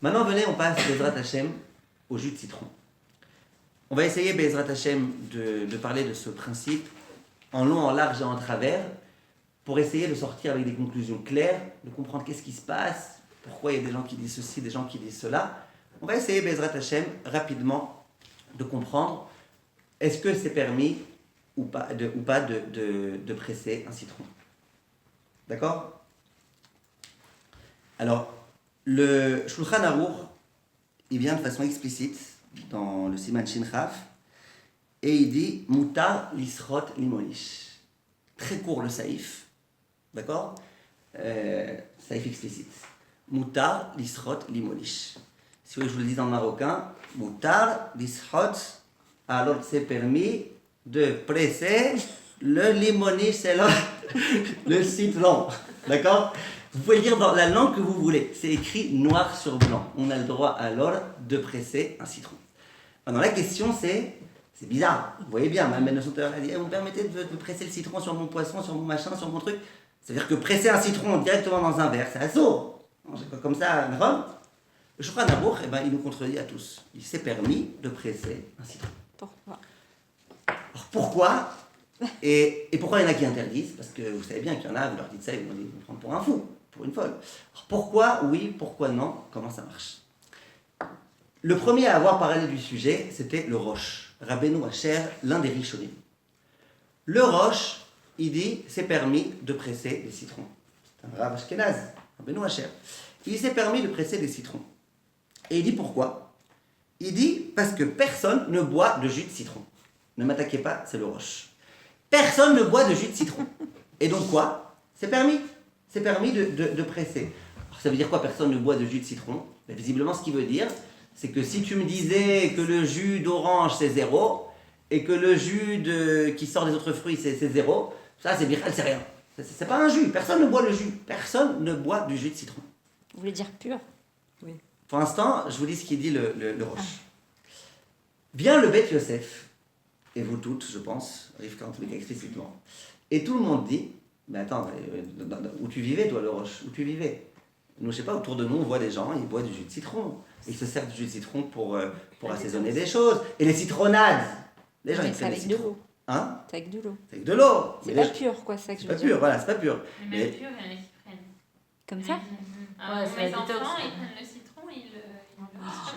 Maintenant, venez, on passe, Bezrat Hashem, au jus de citron. On va essayer, Bezrat Hashem, de parler de ce principe en long, en large et en travers, pour essayer de sortir avec des conclusions claires, de comprendre qu'est-ce qui se passe, pourquoi il y a des gens qui disent ceci, des gens qui disent cela. On va essayer, Bezrat Hashem, rapidement, de comprendre est-ce que c'est permis ou pas de presser un citron. D'accord ? Alors, le Shulchan Aruch, il vient de façon explicite dans le Siman Shin Chaf, et il dit Mutar lisrot limonish. Très court le saïf, d'accord ? Saïf explicite. Mutar lisrot limonish. Si vous voulez que je vous le dise en marocain, Mutar lisrot, alors c'est permis de presser le limonish, c'est le citron, d'accord ? Vous pouvez le dire dans la langue que vous voulez. C'est écrit noir sur blanc. On a le droit alors de presser un citron. Maintenant, la question c'est bizarre. Vous voyez bien, même le sauteur a dit vous me permettez de presser le citron sur mon poisson, sur mon machin, sur mon truc. C'est-à-dire que presser un citron directement dans un verre, c'est assaut. Comme ça, Rome. Le Shulchan Aruch, il nous contredit à tous. Il s'est permis de presser un citron. Pourquoi ? Alors pourquoi et pourquoi il y en a qui interdisent ? Parce que vous savez bien qu'il y en a, vous leur dites ça, ils vont vous prendre pour un fou. Pour une folle. Alors pourquoi oui, pourquoi non ? Comment ça marche ? Le premier à avoir parlé du sujet, c'était le Rosh, Rabbeinu Asher, l'un des Rishonim. Le Rosh, il dit, c'est permis de presser des citrons. C'est un Rav Ashkenaz, Rabbeinu Asher. Il s'est permis de presser des citrons. Et il dit pourquoi ? Il dit, parce que personne ne boit de jus de citron. Ne m'attaquez pas, c'est le Rosh. Personne ne boit de jus de citron. Et donc quoi ? C'est permis. C'est permis de presser. Alors, ça veut dire quoi, personne ne boit de jus de citron ? Mais visiblement, ce qu'il veut dire, c'est que si tu me disais que le jus d'orange, c'est 0, et que le jus qui sort des autres fruits, c'est 0, ça, c'est bichal, c'est rien. C'est pas un jus. Personne ne boit le jus. Personne ne boit du jus de citron. Vous voulez dire pur ? Oui. Pour l'instant, je vous dis ce qu'il dit le Rosh. Vient le Beth Yosef, et vous toutes, je pense, Rivka en tous les cas explicitement, et tout le monde dit, mais attends, où tu vivais, toi, le Roche ? Où tu vivais ? Nous, je sais pas, autour de nous, on voit des gens, ils boivent du jus de citron. Ils se servent du jus de citron pour assaisonner des choses. Et les citronnades, les gens, ils c'est prennent avec des de citrons. l'eau. Hein ? C'est avec de l'eau. C'est avec de l'eau. C'est Mais pas pur, quoi, ça que je c'est veux pas dire. pur, voilà, c'est pas pur. Mais Mais- même pur, il y en a qui prennent. Comme ça ? Ouais, Ouais, mes c'est enfants, détox. ils prennent le citron, ils le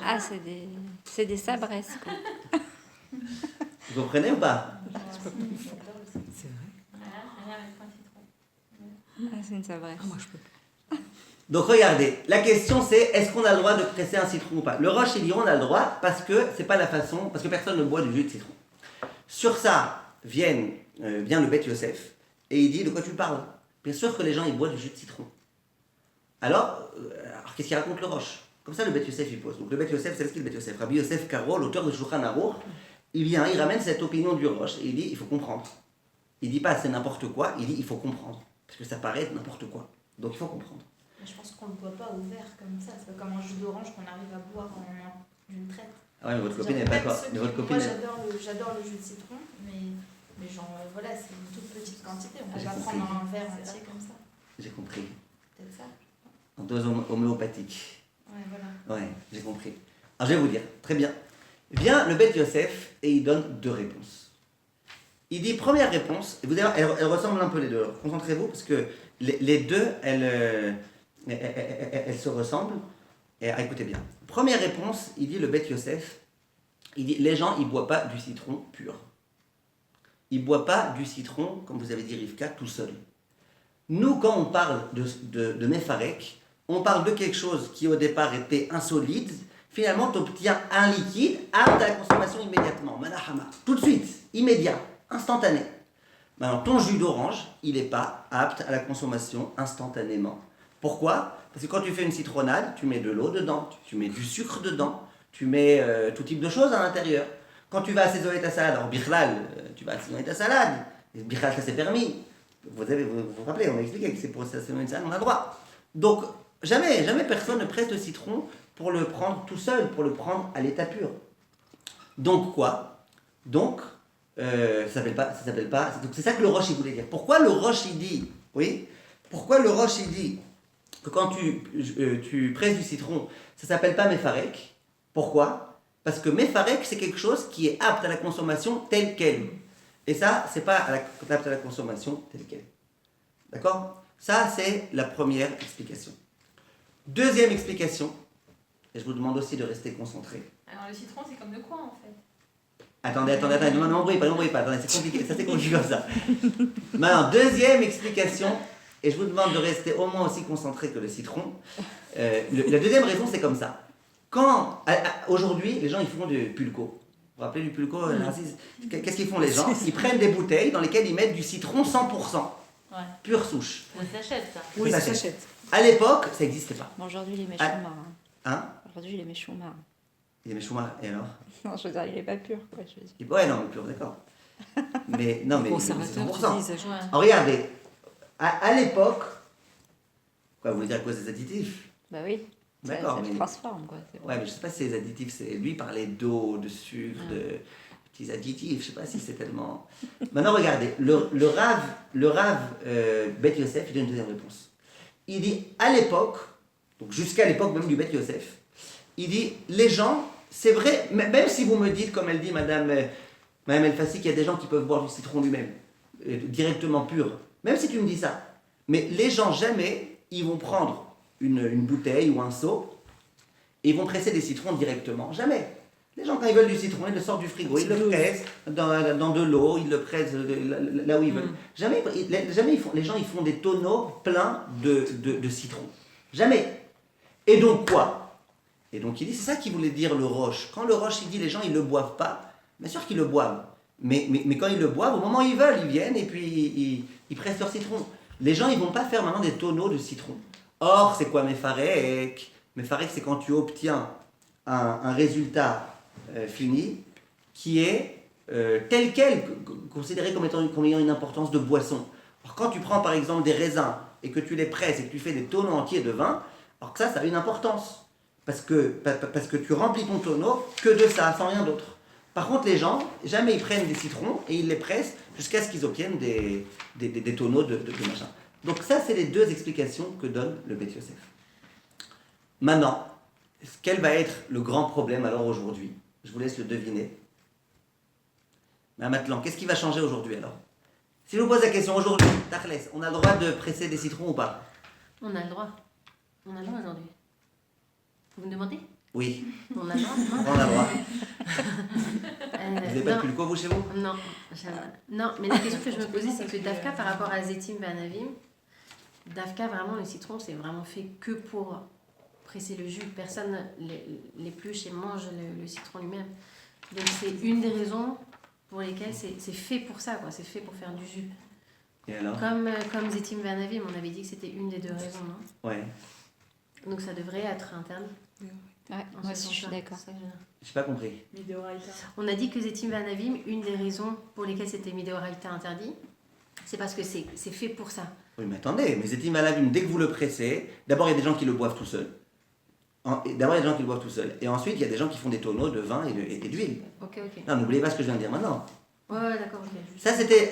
Ah, c'est des sabresses, quoi. Vous comprenez ou pas ? C'est vrai. Voilà, rien avec un citron. Ah, c'est une sabresse. Ah, moi, je peux pas. Donc regardez, la question c'est est-ce qu'on a le droit de presser un citron ou pas ? Le Roche il dit on a le droit parce que c'est pas la façon, parce que personne ne boit du jus de citron. Sur ça vient le Beth Yosef et il dit de quoi tu parles ? Bien sûr que les gens ils boivent du jus de citron. Alors qu'est-ce qu'il raconte le Roche ? Comme ça le Beth Yosef il pose. Donc le Beth Yosef c'est ce qu'il le Beth Yosef. Rabbi Yosef Karo, l'auteur de Shulchan Aruch, il ramène cette opinion du Roche et il dit il faut comprendre. Il dit pas c'est n'importe quoi, il dit il faut comprendre parce que ça paraît être n'importe quoi. Donc il faut comprendre. Mais je pense qu'on ne le boit pas au verre comme ça. C'est pas comme un jus d'orange qu'on arrive à boire d'une traite. Ah ouais, mais votre copine n'est Même pas d'accord. ceux Mais votre qui- copine Moi, est- j'adore le jus de citron, mais genre, voilà, c'est une toute petite quantité. On Ah, peut j'ai pas compris. prendre un verre entier comme ça. J'ai compris. Peut-être ça. En dose homéopathique. Ouais, voilà. Ouais, j'ai compris. Alors je vais vous dire, très bien. Vient le Beth Yosef et il donne deux réponses. Il dit première réponse, et vous allez voir, elles ressemblent un peu les deux. Alors, concentrez-vous parce que les deux, elles se ressemblent. Et écoutez bien. Première réponse, il dit le Beth Yosef, il dit les gens ils boivent pas du citron pur. Ils boivent pas du citron, comme vous avez dit Rivka, tout seul. Nous, quand on parle de Mefarek, on parle de quelque chose qui au départ était insolide, finalement tu obtiens un liquide apte à la consommation immédiatement, manahama, tout de suite, immédiat, instantané. Maintenant, ton jus d'orange, il n'est pas apte à la consommation instantanément. Pourquoi ? Parce que quand tu fais une citronnade, tu mets de l'eau dedans, tu mets du sucre dedans, tu mets tout type de choses à l'intérieur. Quand tu vas assaisonner ta salade, alors bichlal, tu vas assaisonner ta salade, et bichlal ça c'est permis. Vous vous rappelez, on a expliqué que c'est pour assaisonner une salade, on a le droit. Donc, jamais personne ne presse le citron pour le prendre tout seul, pour le prendre à l'état pur. Donc quoi ? Donc, ça s'appelle pas. Donc c'est ça que le Roche il voulait dire. Pourquoi le Roche il dit ? Oui ? Pourquoi le Roche il dit que quand tu presses du citron, ça s'appelle pas mefarek. Pourquoi? Parce que mefarek, c'est quelque chose qui est apte à la consommation telle qu'elle. Et ça, c'est pas apte à la consommation telle qu'elle. D'accord? Ça, c'est la première explication. Deuxième explication, et je vous demande aussi de rester concentré. Alors le citron, c'est comme le coin en fait. Attendez, non, n'embrouillez pas, attendez, c'est compliqué, ça c'est compliqué comme ça. Maintenant, deuxième explication, et je vous demande de rester au moins aussi concentré que le citron. La deuxième raison, c'est comme ça. Aujourd'hui, les gens, ils font du pulco. Vous vous rappelez du pulco, Narcisse? Qu'est-ce qu'ils font les gens? Ils prennent des bouteilles dans lesquelles ils mettent du citron 100%, pure souche. Ça s'achète, ça. Oui, Ça ça s'achète. s'achète. À l'époque, ça n'existait pas. Bon, aujourd'hui, il est méchant marin. Hein? Aujourd'hui, il est méchant marin. Il y avait Schumacher, et alors? Non, je veux dire, il est pas pur, quoi, je veux dire. Ouais, non, mais pur, d'accord. Mais non, mais Conservateur, 100%. tu dis, ça. Ouais. Alors, regardez, à l'époque, quoi, vous voulez dire à cause des additifs? Bah oui. D'accord, Ça mais- le transforme, quoi. C'est bon. Ouais, mais je sais pas si les additifs, c'est. Lui, il parlait d'eau, de sucre, de petits additifs, je sais pas si c'est tellement. Maintenant, regardez, le Rav Bet Yosef, il donne une deuxième réponse. Il dit, à l'époque, donc jusqu'à l'époque même du Bet Yosef, il dit, les gens, c'est vrai, même si vous me dites, comme elle dit Madame El Fassi, qu'il y a des gens qui peuvent boire du citron lui-même, directement pur, même si tu me dis ça, mais les gens, jamais, ils vont prendre une bouteille ou un seau et ils vont presser des citrons directement. Jamais. Les gens, quand ils veulent du citron, ils le sortent du frigo, ils le pressent dans de l'eau, ils le pressent là où ils veulent. Jamais les gens ils font des tonneaux pleins de citron. Jamais. Et donc quoi? Et donc il dit, c'est ça qu'il voulait dire le roche. Quand le roche, il dit les gens, ils ne le boivent pas, bien sûr qu'ils le boivent. Mais quand ils le boivent, au moment où ils veulent, ils viennent et puis ils pressent leur citron. Les gens, ils ne vont pas faire maintenant des tonneaux de citron. Or, c'est quoi mefarek? Mefarek, c'est quand tu obtiens un résultat fini qui est tel quel, considéré comme ayant une importance de boisson. Alors, quand tu prends par exemple des raisins et que tu les presses et que tu fais des tonneaux entiers de vin, alors que ça a une importance. Parce que tu remplis ton tonneau que de ça, sans rien d'autre. Par contre, les gens, jamais ils prennent des citrons et ils les pressent jusqu'à ce qu'ils obtiennent des tonneaux de machin. Donc ça, c'est les deux explications que donne le Bet Yosef. Maintenant, quel va être le grand problème alors aujourd'hui? Je vous laisse le deviner. Mais maintenant, qu'est-ce qui va changer aujourd'hui alors? Si je vous pose la question aujourd'hui, Tachles, on a le droit de presser des citrons ou pas? On a le droit. On a le droit aujourd'hui. Vous me demandez? Oui, On a le droit, non? on a le droit. Euh, Vous n'avez pas de non. pulco, vous, chez vous? Non, jamais. Non, mais la question que je me posais, c'est que Dafka, par rapport à Zetim Banavim, Dafka, vraiment, le citron, c'est vraiment fait que pour presser le jus. Personne l'épluche et mange le citron lui-même. Donc, c'est une des raisons pour lesquelles c'est fait pour ça, quoi. C'est fait pour faire du jus. Et alors? Comme Zetim Banavim, on avait dit que c'était une des deux raisons, non? Ouais, Donc, ça devrait être interne. Ouais, en moi ce aussi, je suis sens-là. d'accord. C'est ça que je- j'ai pas compris. On a dit que Zetim Banavim, une des raisons pour lesquelles c'était Midéoraïta interdit, c'est parce que c'est fait pour ça. Oui, mais attendez, mais c'est Malavim, dès que vous le pressez, d'abord il y a des gens qui le boivent tout seuls. D'abord il y a des gens qui le boivent tout seuls. Et ensuite il y a des gens qui font des tonneaux de vin et d'huile. Ok, ok. Non, n'oubliez pas ce que je viens de dire maintenant. Ouais, d'accord, ok. Ça c'était,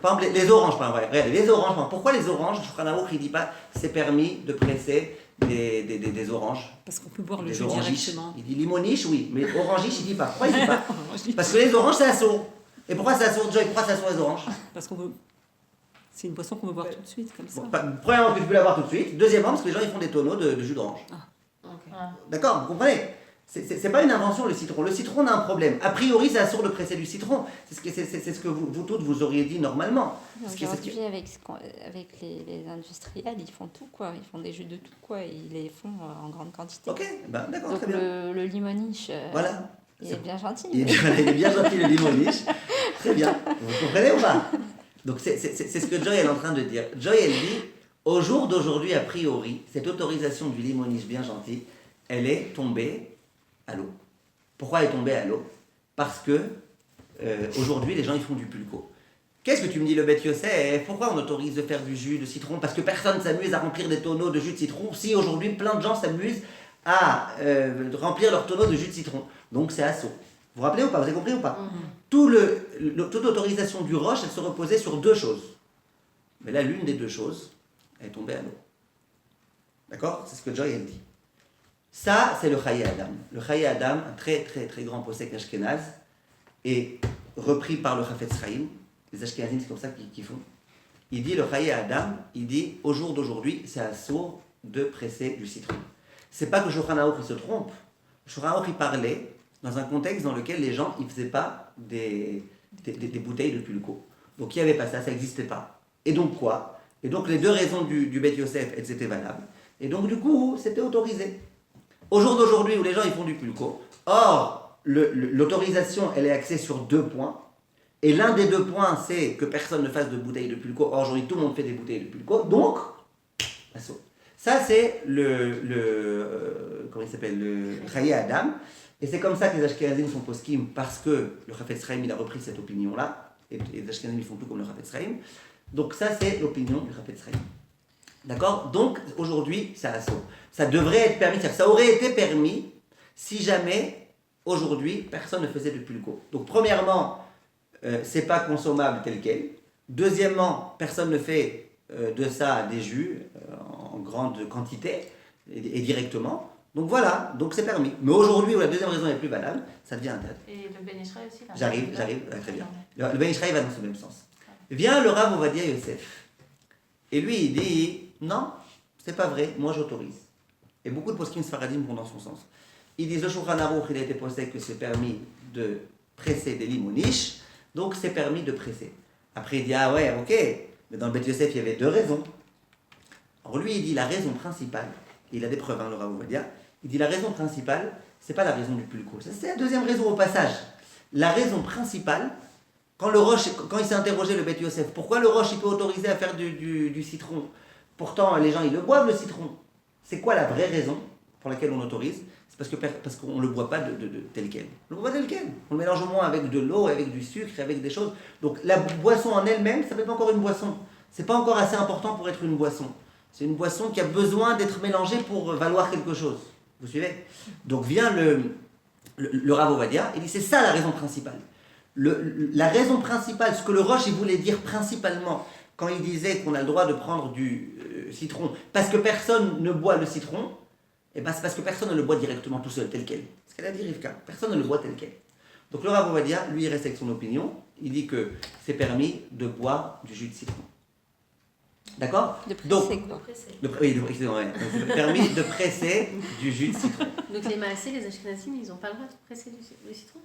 par exemple, les oranges, par exemple. Regardez, les oranges, par exemple. Pourquoi les oranges, Shulchan il dit pas c'est permis de presser des oranges, Parce qu'on peut boire le des jus orangiches. directement. Il dit limoniche, oui, mais orangiche il dit pas. Pourquoi il dit pas? Parce que les oranges c'est assaut. Et pourquoi c'est assaut, Joy? Pourquoi c'est assaut les oranges? Parce qu'on peut. C'est une boisson qu'on peut boire tout de suite, comme ça. Bon, premièrement, que tu peux l'avoir tout de suite. Deuxièmement, parce que les gens ils font des tonneaux de jus d'orange. Ok. D'accord, vous comprenez? C'est pas une invention le citron. Le citron a un problème. A priori, c'est assourd de presser du citron. C'est ce que vous toutes vous auriez dit normalement. Parce que c'est ce Aujourd'hui, qui- avec les industriels, ils font tout, quoi. Ils font des jus de tout, quoi. Et ils les font en grande quantité. Ok, ben, d'accord, Donc très bien. le limoniche, Voilà. il est bien gentil. Il mais- est bien gentil le limoniche. Très bien. Vous comprenez ou pas? Donc c'est ce que Joy est en train de dire. Joy, elle dit, au jour d'aujourd'hui, a priori, cette autorisation du limoniche bien gentil, elle est tombée à l'eau. Pourquoi elle est tombée à l'eau? Parce que aujourd'hui, les gens ils font du pulco. Qu'est-ce que tu me dis, le Bet Yosef? Pourquoi on autorise de faire du jus de citron? Parce que personne s'amuse à remplir des tonneaux de jus de citron. Si aujourd'hui, plein de gens s'amusent à remplir leurs tonneaux de jus de citron. Donc c'est assaut. Vous vous rappelez ou pas? Vous avez compris ou pas? Toute l'autorisation du roche, elle se reposait sur deux choses. Mais là, l'une des deux choses, elle est tombée à l'eau. D'accord? C'est ce que Joy elle dit. Ça, c'est le Chaye Adam. Le Chaye Adam, un très très très grand posek ashkénaze, est repris par le Chafetz Chaim. Les Ashkénazim, c'est comme ça qu'ils font. Il dit, le Chaye Adam, il dit, au jour d'aujourd'hui, c'est assourd de presser du citron. C'est pas que Shulchan Aruch se trompe. Shulchan Aruch, il parlait dans un contexte dans lequel les gens, ils faisaient pas des bouteilles de pulco. Donc il n'y avait pas ça, ça n'existait pas. Et donc quoi? Et donc les deux raisons du Bet Yosef, elles étaient valables. Et donc du coup, c'était autorisé. Au jour d'aujourd'hui où les gens ils font du pulco, or l'autorisation elle est axée sur 2 points. Et l'un des 2 points c'est que personne ne fasse de bouteilles de pulco. Or aujourd'hui tout le monde fait des bouteilles de pulco, donc ça c'est comment il s'appelle, le Chaye Adam. Et c'est comme ça que les Ashkenazim sont poskim, parce que le Chafetz Chaim il a repris cette opinion là. Et les Ashkenazim ils font tout comme le Chafetz Chaim. Donc ça c'est l'opinion du Chafetz Chaim. D'accord? Donc aujourd'hui, ça devrait être permis. Ça aurait été permis si jamais aujourd'hui personne ne faisait de pulco. Donc premièrement, c'est pas consommable tel quel. Deuxièmement, personne ne fait de ça des jus en grande quantité et directement. Donc voilà, donc c'est permis. Mais aujourd'hui où la deuxième raison est plus valable, ça devient interdit. Et le Ben Israël aussi là. J'arrive, très bien. Le Ben Israël va dans ce même sens. Vient le Rav Ovadia Yosef. Et lui, il dit, non, c'est pas vrai, moi j'autorise. Et beaucoup de poskim sfaradim vont dans son sens. Ils disent, le Shulchan Aruch, il a été posé que c'est permis de presser des limoniches, donc c'est permis de presser. Après, il dit, ah ouais, ok, mais dans le Bet Yosef, il y avait 2 raisons. Alors lui, il dit, la raison principale, il a des preuves, le Rav Ovadia, il dit, la raison principale, c'est pas la raison du pulco. C'est la deuxième raison au passage. La raison principale, quand il s'est interrogé le Bet Yosef, pourquoi le Roche il peut autoriser à faire du citron? Pourtant, les gens ils le boivent le citron. C'est quoi la vraie raison pour laquelle on autorise? C'est parce qu'on ne le boit pas de tel quel. On le boit tel quel. On le mélange au moins avec de l'eau, avec du sucre, avec des choses. Donc la boisson en elle-même, ça ne fait pas encore une boisson. C'est pas encore assez important pour être une boisson. C'est une boisson qui a besoin d'être mélangée pour valoir quelque chose. Vous suivez? Donc vient le Rav Ovadia, il dit c'est ça la raison principale. La raison principale, ce que le Roche il voulait dire principalement quand il disait qu'on a le droit de prendre du citron parce que personne ne boit le citron, et ben c'est parce que personne ne le boit directement tout seul, tel quel. Ce qu'elle a dit Rivka, personne ne le boit tel quel. Donc le Rav Ovadia, lui, il reste avec son opinion, il dit que c'est permis de boire du jus de citron. D'accord? De presser, Donc, quoi. c'est permis de presser du jus de citron. Donc les Maasé, les Ashkenazim, ils n'ont pas le droit de presser le citron?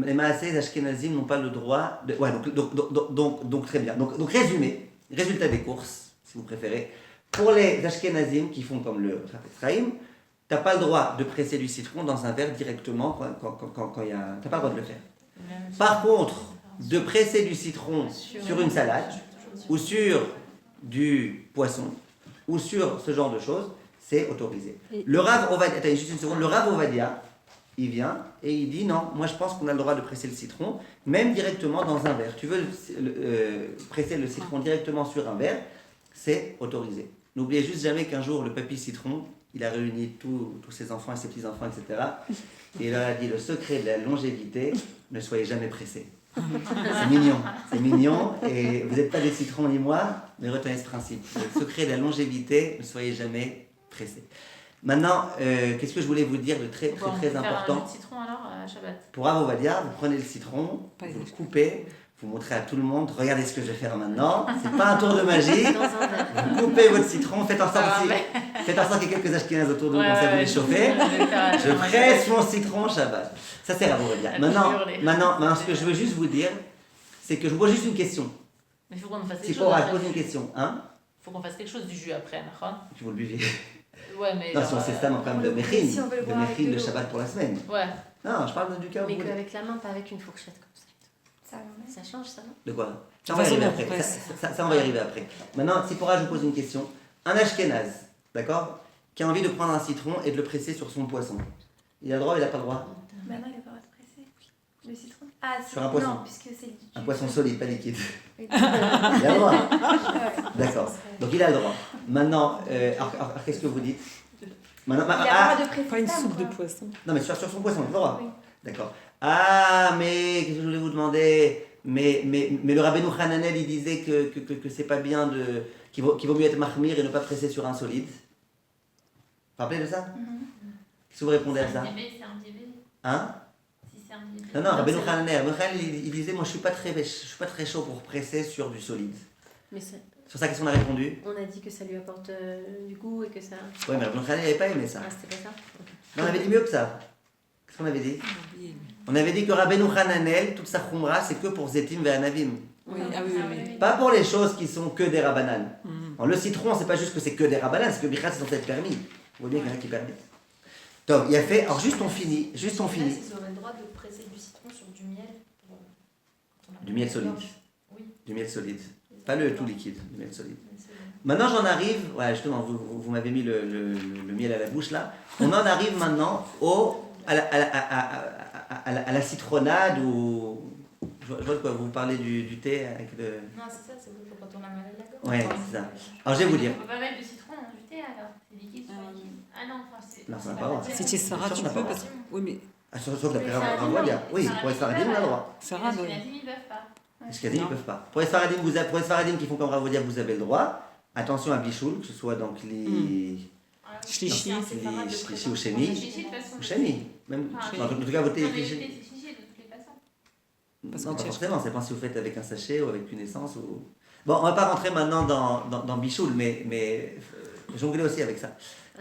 Les Maasé, les Ashkenazim n'ont pas le droit de... Ouais, donc très bien. Donc résumé, résultat des courses, si vous préférez. Pour les Ashkenazim qui font comme le Chafetz Chaim, t'as pas le droit de presser du citron dans un verre directement quand il y a... T'as pas le droit de le faire. Par contre, de presser du citron sur une salade, ou sur du poisson, ou sur ce genre de choses, c'est autorisé. Le Rav Ovadia, attends juste une seconde, le Rav Ovadia, il vient et il dit non, moi je pense qu'on a le droit de presser le citron, même directement dans un verre. Tu veux presser le citron directement sur un verre, c'est autorisé. N'oubliez juste jamais qu'un jour, le papy citron, il a réuni tous ses enfants et ses petits-enfants, etc. Et il leur a dit le secret de la longévité, ne soyez jamais pressés. C'est mignon, et vous n'êtes pas des citrons ni moi, mais retenez ce principe. Le secret de la longévité, ne soyez jamais pressés. Maintenant, qu'est-ce que je voulais vous dire de très très important? Un citron alors à Shabbat. Pour Rav Ovadia, vous prenez le citron, vous le coupez, vous montrez à tout le monde, regardez ce que je vais faire maintenant. C'est pas un tour de magie. Vous coupez votre citron, faites en sorte qu'il y ait quelques ashkénazes autour de vous quand ça vous réchauffer. Je presse mon citron Shabbat. Ça c'est Rav Ovadia. Maintenant, ce que je veux juste vous dire, c'est que je vous pose juste une question. Mais il faut qu'on fasse quelque Si chose. pour pose une question, hein? Il faut qu'on fasse quelque chose du jus après, d'accord? Que vous le buviez. Ouais, mais. Non, si on s'estame en termes de méchine, si on veut le de boire avec méchine de de l'eau. Shabbat pour la semaine. Ouais. Non, je parle du cas où Mais vous voulez. qu'avec la main, pas avec une fourchette comme ça. Ça, ouais. Ça change ça, non? De quoi? Ça, De on va y toute façon, arriver on après. presse. Ça, on va y arriver après. Maintenant, si pour je vous pose une question. Un ashkénaze, d'accord, qui a envie de prendre un citron et de le presser sur son poisson. Il a le droit ou il n'a pas le droit? Maintenant, il a pas le droit de presser le citron. Ah, Sur un poisson. Non, puisque c'est du... Un poisson solide, pas liquide. Oui. Il a le droit. Ouais. D'accord. Donc il a le droit. Maintenant, alors, qu'est-ce que vous dites? Maintenant, Il a le droit de presser Pas une ça, soupe de quoi. poisson. non, mais sur son poisson, il a le droit. Oui. D'accord. Ah, mais qu'est-ce que je voulais vous demander? Mais le Rabbeinu Hananel, il disait que c'est pas bien qu'il vaut mieux être mahmir et ne pas presser sur un solide. vous rappelez de ça? Mhm. Qu'est-ce que vous répondez à C'est ça? un bébé, c'est un bébé. Hein? Si c'est un bébé. Non, Rabbeinu Hanan, il disait, moi je suis pas très chaud pour presser sur du solide. Mais ça- Sur ça, qu'est-ce qu'on a répondu? on a dit que ça lui apporte du goût et que ça. Ouais, mais Rabbeinu Hanan n'avait pas aimé ça. Ah, c'était pas ça? Ok. Non, on avait dit mieux que ça. Qu'est-ce qu'on avait dit? J'ai oublié. On avait dit que Rabbeinu Hananel, toute sa khumra, c'est que pour Zetim ve Anavim. Oui, ah oui, oui, oui. Pas pour les choses qui sont que des rabbanan. Mhm. Alors, le citron, c'est pas juste que c'est que des rabbanan, c'est que Bichat, c'est censé être permis. Vous voyez qu'il y en a qui permettent. Donc, il a fait. Alors, juste on finit. Là, ils auraient le droit de presser du citron sur du miel. Du miel solide. Oui. Du miel solide. Pas le tout liquide, du miel solide. Mais c'est- Maintenant, j'en arrive. Ouais, justement, vous m'avez mis le miel à la bouche là. On en arrive maintenant à la citronnade ou. Je vois de quoi vous parlez du thé avec le. Non, c'est ça, c'est quand on a mal à la gorge. Ouais, c'est ça. Alors, je vais vous dire. On peut pas mettre de citron dans du thé alors. C'est liquide sur liquide. Ah non, enfin c'est. Non, ça n'a pas le droit. Si tu es Sarah, tu Ça, on a peux pas parce que. Oui, mais Ah, sauf d'après Mais ça a Ravolia. dit non. Oui, Ça a pour les dit Faradim, on a le pas. droit. Sarah, Les oui. Ashkenazim, ils peuvent pas. Les Ashkenazim, ils Non. peuvent pas. Pour les Faradim qui font comme Ravolia, vous avez le droit. Attention à Bichoul, que ce soit donc les. Shlishi, Shlishi ou Sheni. Chichi, de toute façon. Ou Sheni. Même. Ah, En tout cas, votez Non, mais les le thé, Sheni. c'est chichi de toutes les façons. Parce Non, que pas tu as- forcément. C'est pas si vous faites avec un sachet ou avec une essence. Ou... Bon, on va pas rentrer maintenant dans Bichoul, mais jongler aussi avec ça.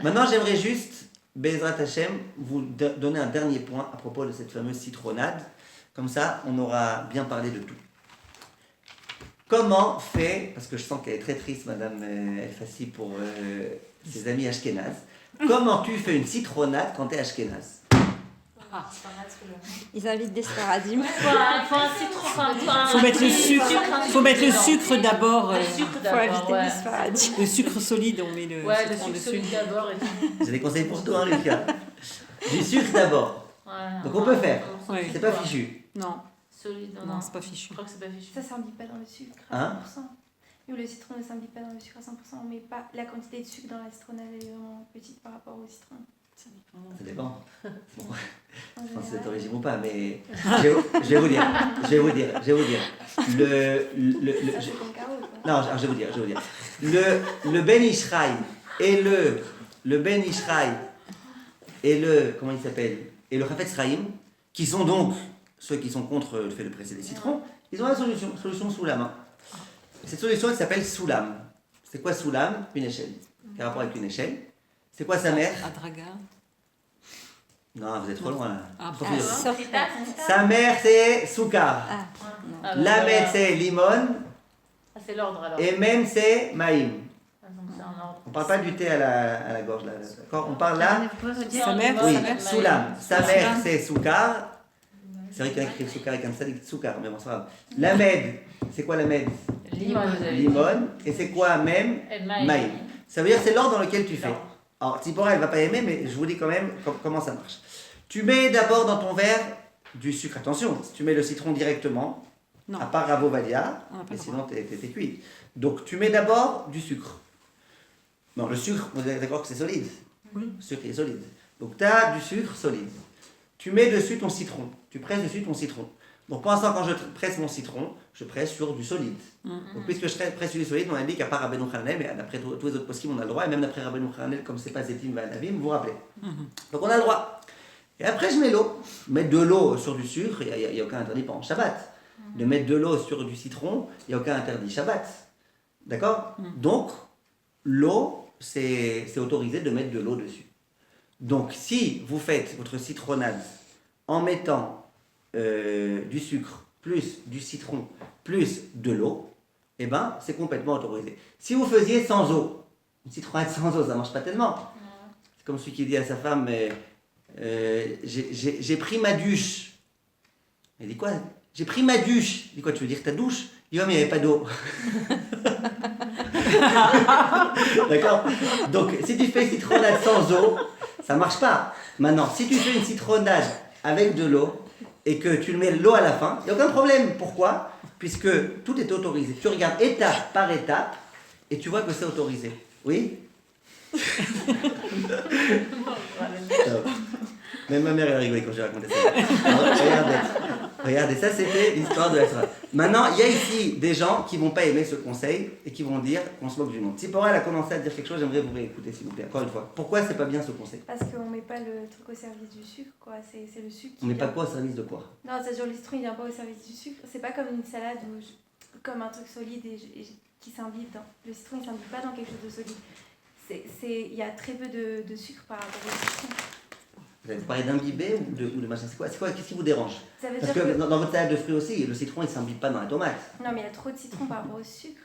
Maintenant, j'aimerais juste, Bezrat Hashem, vous donner un dernier point à propos de cette fameuse citronnade. Comme ça, on aura bien parlé de tout. Comment fait, parce que je sens qu'elle est très triste, Madame El Fassi, pour ses amis Ashkénazes, comment tu fais une citronnade quand tu es Ashkénaze? Ah. C'est pas mal, ce que l'on- Ils invitent des sparadim. Faut un citron, Faut mettre le sucre. Faut mettre le sucre d'abord. Le sucre Faut d'abord, inviter ouais. des sparadim. Le sucre solide, on met le Ouais, le citron sucre dessus. solide d'abord et tout. J'ai des conseils pour toi, hein, Lucas. Du sucre d'abord. Ouais. Donc on peut faire. Ouais. C'est pas fichu. Non, Solide, non, c'est pas fichu. Je crois que c'est pas fichu. Ça s'imbibe pas dans le sucre Hein à 100%. Nous, le citron ne s'imbibe pas dans le sucre à 100%. On met pas la quantité de sucre dans la citronnade, elle est vraiment petite par rapport au citron. Ça dépend. Bon, En je pense que c'est général. au régime ou pas, mais je vais vous dire. Ça, c'est comme Caro, quoi. Non, je vais vous dire. Le Ben Ishraï et le Ben Ishraï et le, comment il s'appelle, et le Chafetz Chaim, qui sont donc ceux qui sont contre le fait de presser des citrons, ils ont la solution Soulam. Hein. Cette solution, elle s'appelle Soulam. C'est quoi Soulam? Une échelle. Quel rapport avec une échelle? C'est quoi sa mère? Adraga. Non, vous êtes trop loin là. Ah, Trop Ah, vieux. sauf- Sa mère, c'est Soukar. Ah, non. Ah, La bah, mère, c'est Limon. Ah, c'est l'ordre alors. Et même, c'est Maïm. Ah, donc c'est en ordre. On parle pas du thé à la gorge là. D'accord? On parle là. Sa mère, Oui, sa mère. Soulam. Sa Soulam. mère, c'est Soukar. C'est vrai qu'il y en a qui écrivent Soukar et comme ça, ils disent Soukar, mais bon, c'est pas grave. La Med, c'est quoi la Med? Limon, vous avez dit. Limon. Et c'est quoi même? Et Maïm. Ça veut dire c'est l'ordre dans lequel tu fais. L'ordre. Alors, Tzipora, elle va pas aimer, mais je vous dis quand même comment ça marche. Tu mets d'abord dans ton verre du sucre. Attention, si tu mets le citron directement, Non. à part Ravovalia, On n'a pas mais le sinon t'es cuit. Donc tu mets d'abord du sucre. Non, le sucre, vous êtes d'accord que c'est solide? Oui. Le sucre est solide. Donc tu as du sucre solide. Tu mets dessus ton citron. Tu presses dessus ton citron. Donc pour l'instant, quand je presse mon citron, je presse sur du solide. Donc puisque je presse sur du solide, on a dit qu'à part Rabbeinu Hananel, mais d'après tous les autres poskim, on a le droit, et même d'après Rabbeinu Hananel, comme c'est pas Zetim Vanavim, vous vous rappelez. Donc on a le droit. Et après, je mets l'eau. Mettre de l'eau sur du sucre, il n'y a aucun interdit pendant Shabbat. De mettre de l'eau sur du citron, il n'y a aucun interdit Shabbat. D'accord? Donc, l'eau, c'est autorisé de mettre de l'eau dessus. Donc, si vous faites votre citronnade en mettant du sucre, plus du citron, plus de l'eau, eh ben, c'est complètement autorisé. Si vous faisiez sans eau, une citronnade sans eau, ça ne marche pas tellement. C'est comme celui qui dit à sa femme, j'ai pris ma douche. Elle dit quoi? J'ai pris ma douche. Il dit quoi, tu veux dire ta douche? Il dit ouais, mais il n'y avait pas d'eau. D'accord? Donc, si tu fais une citronnade sans eau, ça marche pas. Maintenant, si tu fais une citronnade avec de l'eau et que tu mets l'eau à la fin, il n'y a aucun problème. Pourquoi? Puisque tout est autorisé. Tu regardes étape par étape et tu vois que c'est autorisé. Oui? Même ma mère elle a rigolé quand j'ai raconté ça. Alors, regardez. Regardez, ça c'était l'histoire de la Torah. Maintenant, il y a ici des gens qui vont pas aimer ce conseil et qui vont dire qu'on se moque du monde. Tzipora, elle a commencé à dire quelque chose, j'aimerais vous réécouter s'il vous plaît, encore une fois. Pourquoi c'est pas bien ce conseil? Parce qu'on met pas le truc au service du sucre, quoi. C'est le sucre qui On met vient. pas quoi au service de quoi? Non, c'est-à-dire le citron, il vient pas au service du sucre. C'est pas comme une salade ou comme un truc solide qui s'imbibe dans. Le citron, il s'imbibe pas dans quelque chose de solide. Il y a très peu de sucre par rapport au citron. Vous avez parlé d'imbiber ou de machin? C'est quoi? Qu'est-ce qui vous dérange? Ça veut Parce dire que dans votre salade de fruits aussi, le citron il s'imbibe pas dans la tomate. Non, mais il y a trop de citron par rapport au sucre.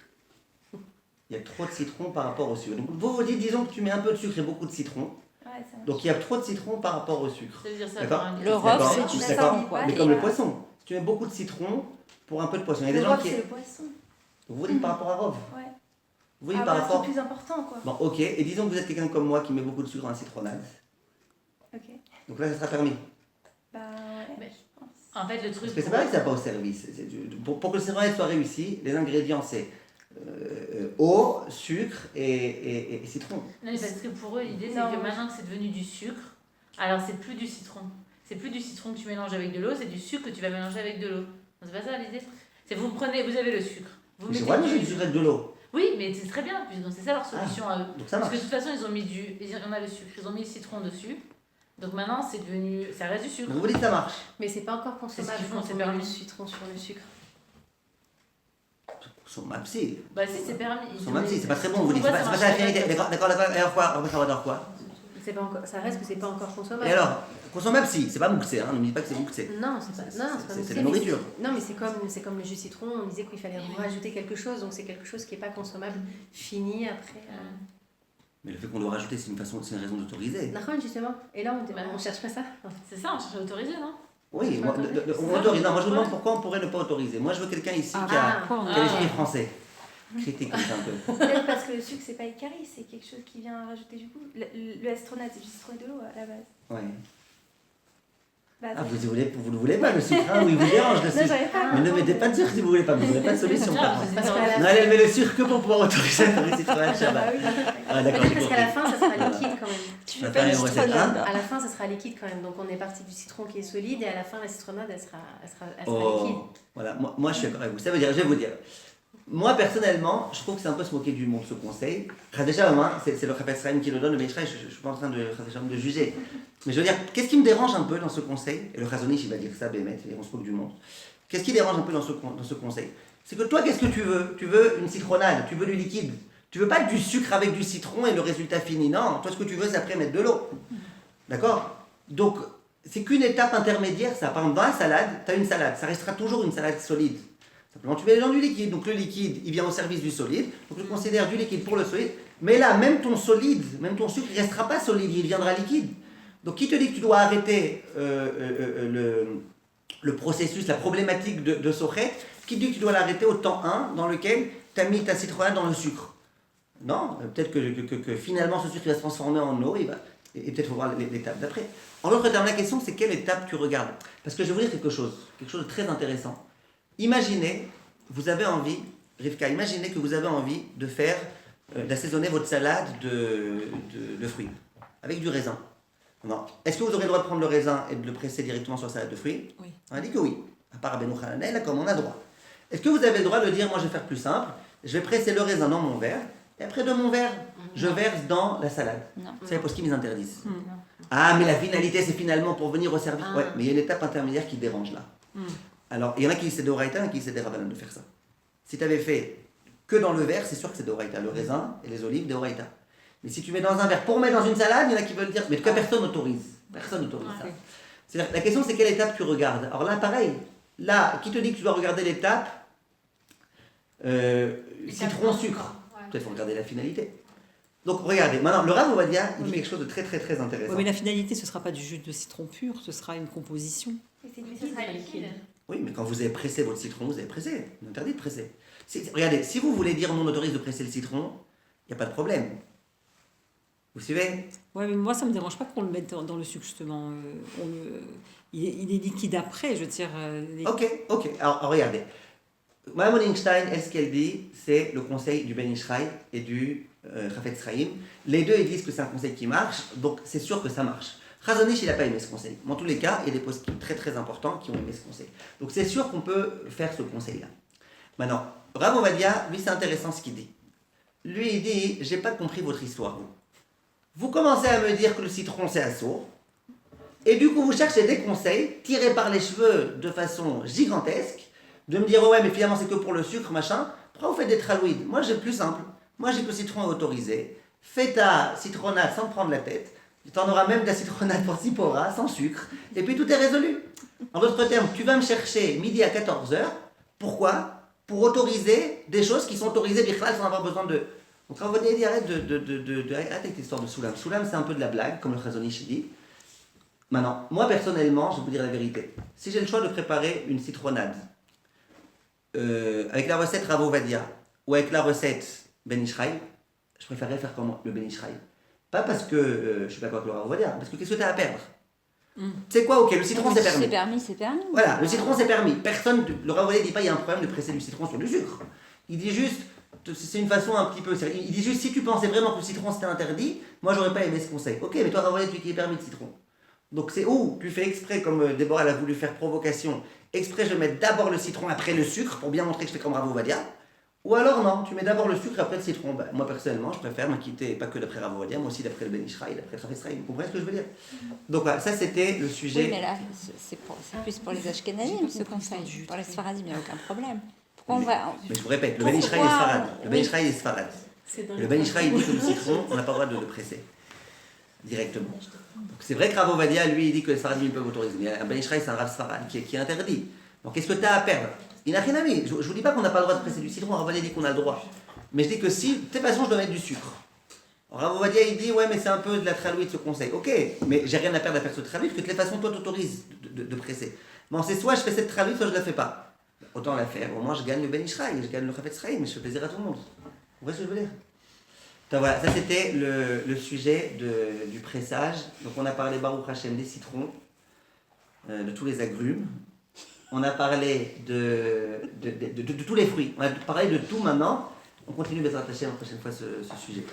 Il y a trop de citron par rapport au sucre. Donc vous dites, disons que tu mets un peu de sucre et beaucoup de citron. Ouais, ça marche. Donc il y a trop de citron par rapport au sucre. Ça veut dire ça. D'accord. par un- Le D'accord. rhum, c'est du Ça D'accord. s'imbibe pas, Mais et comme le voilà. poisson. Si tu mets beaucoup de citron pour un peu de poisson. Il y a des Le gens rhum, qui. c'est le poisson. Vous dites par rapport à Rove. Ouais. Vous dites Ah, par bah, rapport. c'est plus important, quoi. Bon, ok. Et disons que vous êtes quelqu'un comme moi qui met beaucoup de sucre dans la citronnade. Ok. Donc là, ça sera permis. Bah, ouais. Mais- Je pense. En fait, le truc. Parce que c'est pas vrai que ça va pas au service. Pour que le citronnade soit réussi, les ingrédients c'est eau, sucre et citron. Non, mais parce que pour eux, l'idée, c'est Non. que maintenant que c'est devenu du sucre, alors c'est plus du citron. C'est plus du citron que tu mélanges avec de l'eau, c'est du sucre que tu vas mélanger avec de l'eau. C'est pas ça l'idée? C'est vous prenez, vous avez le sucre. Vous Mais c'est mettez vrai, moi j'ai du... du sucre avec de l'eau. Oui, mais c'est très bien, donc c'est ça leur solution à eux. Donc ça Parce marche. que de toute façon, ils ont mis on a le sucre, ils ont mis le citron dessus. Donc maintenant, c'est devenu, ça reste du sucre. Donc vous dites que ça marche. Mais c'est pas encore C'est ce consommable qu'ils font, quand c'est on met le permis. citron sur le sucre. Son mapsi. Bah si, c'est permis. Son mapsi, c'est pas très bon, vous dites. C'est Pourquoi pas ça ça la marche finalité. pas D'accord. Et alors quoi? Après ça va dire quoi? C'est pas encore, ça reste que c'est pas encore consommable. Et alors? Consomme mapsi, c'est pas mouxé, hein. Ne me dites pas que c'est mouxé. Non, c'est pas, non, c'est pas C'est mixé, la mais nourriture. Non, mais c'est comme le jus de citron, on disait qu'il fallait rajouter quelque chose, donc c'est quelque chose qui est pas consommable, fini après. Mais le fait qu'on doit rajouter, c'est une raison d'autoriser. D'accord, justement. Et là, on cherche pas ça. C'est ça, on cherche à autoriser, non? Oui, moi, on autorise. Non, moi je vous demande pourquoi on pourrait ne pas autoriser. Moi je veux quelqu'un ici qui a l'esprit français. Critique comme ça un peu. Peut-être parce que le sucre, c'est pas écari, c'est quelque chose qui vient rajouter du goût. Le astronate, c'est du citron et de l'eau à la base. Ouais. Bah, Ah, vous ne voulez pas le sucre, hein? Oui, il vous dérange le non, sucre. j'avais pas. Mais ne mettez pas de sucre si vous voulez pas, vous n'aurez pas de solution. Bien, par parce contre. que Parce qu'à la Non, elle met le sucre que pour pouvoir autoriser le citronnade Ah Shabbat. oui, Ah, d'accord, j'ai Parce qu'à la compris. fin, ça sera liquide quand même. Tu On va fais pas faire le une recette, citronnade. hein. À la fin, ça sera liquide quand même. Donc on est parti du citron qui est solide et à la fin, la citronnade, elle sera liquide. Oh, voilà, moi je suis d'accord avec vous. Ça veut dire, je vais vous dire. Moi personnellement, je trouve que c'est un peu se moquer du monde ce conseil. Déjà, c'est le Chafetz Chaim qui le donne, mais je ne suis pas en train de juger. Mais je veux dire, qu'est-ce qui me dérange un peu dans ce conseil? Et le Chazonish il va dire ça, Bémet, on se moque du monde. Qu'est-ce qui dérange un peu dans ce conseil? C'est que toi, qu'est-ce que tu veux? Tu veux une citronnade, tu veux du liquide. Tu veux pas du sucre avec du citron et le résultat fini. Non, toi ce que tu veux, c'est après mettre de l'eau. D'accord? Donc, c'est qu'une étape intermédiaire, ça. Par exemple, dans la salade, tu as une salade, ça restera toujours une salade solide. Simplement, tu mets dans du liquide. Donc, le liquide, il vient au service du solide. Donc, je considère du liquide pour le solide. Mais là, même ton solide, même ton sucre, il ne restera pas solide, il deviendra liquide. Donc, qui te dit que tu dois arrêter le processus, la problématique de Sochet? Qui te dit que tu dois l'arrêter au temps 1 dans lequel tu as mis ta citronnade dans le sucre? Non, peut-être que finalement, ce sucre il va se transformer en eau, et peut-être faut voir l'étape d'après. En d'autres termes, la question, c'est quelle étape tu regardes? Parce que je vais vous dire quelque chose de très intéressant. Imaginez, vous avez envie, Rivka, imaginez que vous avez envie de faire, d'assaisonner votre salade de fruits, avec du raisin. Non. Est-ce que vous aurez le droit de prendre le raisin et de le presser directement sur la salade de fruits? Oui. On a dit que oui. À part Abeno Hananel, comme on a droit. Est-ce que vous avez le droit de dire, moi je vais faire plus simple, je vais presser le raisin dans mon verre, et après de mon verre, je verse dans la salade? Non. Vous savez pour ce qu'ils interdisent. Mm. Ah, mais la finalité, c'est finalement pour venir au service. Ah. Ouais, mais il y a une étape intermédiaire qui dérange là. Mm. Alors, il y en a qui disent c'est d'Oraïta, il y en a qui disent c'est des Rabbanan de faire ça. Si tu avais fait que dans le verre, c'est sûr que c'est d'Oraïta. Le raisin et les olives, d'Oraïta. Mais si tu mets dans un verre pour mettre dans une salade, il y en a qui veulent dire, mais en tout cas, personne n'autorise. Personne n'autorise ça. C'est-à-dire, la question, c'est quelle étape tu regardes. Alors là, pareil. Là, qui te dit que tu dois regarder l'étape citron-sucre? Peut-être faut regarder la finalité. Donc regardez, maintenant le Rav Ovadia, il dit quelque chose de très très très intéressant. Ouais, mais la finalité, ce ne sera pas du jus de citron pur, ce sera une composition. Et c'est Mais liquide. ça sera liquide. Oui, mais quand vous avez pressé votre citron, vous avez pressé. On est interdit de presser. Regardez, si vous voulez dire non autorise de presser le citron, il n'y a pas de problème. Vous suivez? Ouais, mais moi, ça ne me dérange pas qu'on le mette dans le sucre, justement. Il est liquide après, je veux dire. Ok. Alors regardez. Mme Einstein, ce qu'elle dit, c'est le conseil du Ben Ishraï et du Chafetz Chaim. Les deux, ils disent que c'est un conseil qui marche, donc c'est sûr que ça marche. Razonich, il n'a pas aimé ce conseil. Mais en tous les cas, il y a des postes très très importants qui ont aimé ce conseil. Donc c'est sûr qu'on peut faire ce conseil-là. Maintenant, Rav Ovadia, lui, c'est intéressant ce qu'il dit. Lui, il dit, j'ai pas compris votre histoire, vous. Vous commencez à me dire que le citron, c'est assourd. Et du coup, vous cherchez des conseils tirés par les cheveux de façon gigantesque, de me dire, oh ouais, mais finalement, c'est que pour le sucre, machin. Pourquoi vous faites des tralouides? Moi, j'ai plus simple. Moi, j'ai que le citron est autorisé. Fais ta citronnade sans te prendre la tête. Tu en auras même de la citronnade pour Sipora, sans sucre. Et puis, tout est résolu. En d'autres termes, tu vas me chercher midi à 14h. Pourquoi? Pour autoriser des choses qui sont autorisées Bichlal sans avoir besoin de... Donc, on va dire, arrête arrête avec l'histoire de Soulam. Soulam, c'est un peu de la blague, comme le Chazonish dit. Maintenant, moi personnellement, je vais vous dire la vérité. Si j'ai le choix de préparer une citronnade avec la recette Rav Ovadia ou avec la recette Ben Ishraï, je préférerais faire comme le Ben Ishraï. Pas parce que je suis d'accord avec le Rav Ovadia, parce que qu'est-ce que tu as à perdre? Tu sais quoi, ok, le citron c'est permis. C'est permis. Voilà, le citron c'est permis. Personne, le Rav Ovadia dit pas il y a un problème de presser du citron sur du sucre. Il dit juste, c'est une façon un petit peu. Il dit juste si tu pensais vraiment que le citron c'était interdit, moi j'aurais pas aimé ce conseil. Ok, mais toi Rav Ovadia tu dis qu'il est permis le citron. Donc c'est où tu fais exprès, comme Déborah elle a voulu faire provocation, exprès je vais mettre d'abord le citron après le sucre pour bien montrer que je fais comme Rav Ovadia. Ou alors non, tu mets d'abord le sucre après le citron. Ben, moi personnellement, je préfère m'inquiéter, pas que d'après Rav Ovadia, moi aussi d'après le Ben Ishraï, d'après le Rav Israël. Vous comprenez ce que je veux dire? Donc voilà, ça c'était le sujet. Oui, mais là, c'est plus pour les Ashkenazim, ce conseil. Pour les Sfaradim, il n'y a aucun problème. Pourquoi on va... Mais je vous répète, le Ben Ishraï est Sfarad. Le Ben Ishraï est Sfarad. Le Ben Ishraï dit que le citron, on n'a pas le droit de le presser directement. Donc c'est vrai que Rav Ovadia, lui, il dit que les Sfaradim peuvent autoriser. Mais un Ben Ishraï, c'est un Rav Sfarad qui est interdit. Donc qu'est-ce que tu as à perdre? Il n'a rien à dire. Je ne vous dis pas qu'on n'a pas le droit de presser du citron, Rav Ovadia dit qu'on a le droit. Mais je dis que si, de toute façon, je dois mettre du sucre. Rav Ovadia, il dit, ouais, mais c'est un peu de la tralouide ce conseil. Ok, mais j'ai rien à perdre à faire ce tralouide, parce que de toute façon, toi, t'autorises de presser. Bon, c'est soit je fais cette tralouide, soit je la fais pas. Autant la faire. Au moins, je gagne le Ben Ishraï, je gagne le Chafetz Chaim, mais je fais plaisir à tout le monde. Vous voyez ce que je veux dire? Donc voilà, ça c'était le sujet du pressage. Donc on a parlé Baruch Hashem des citrons, de tous les agrumes. On a parlé de tous les fruits. On a parlé de tout maintenant. On continue Bezrat Hashem la prochaine fois ce sujet.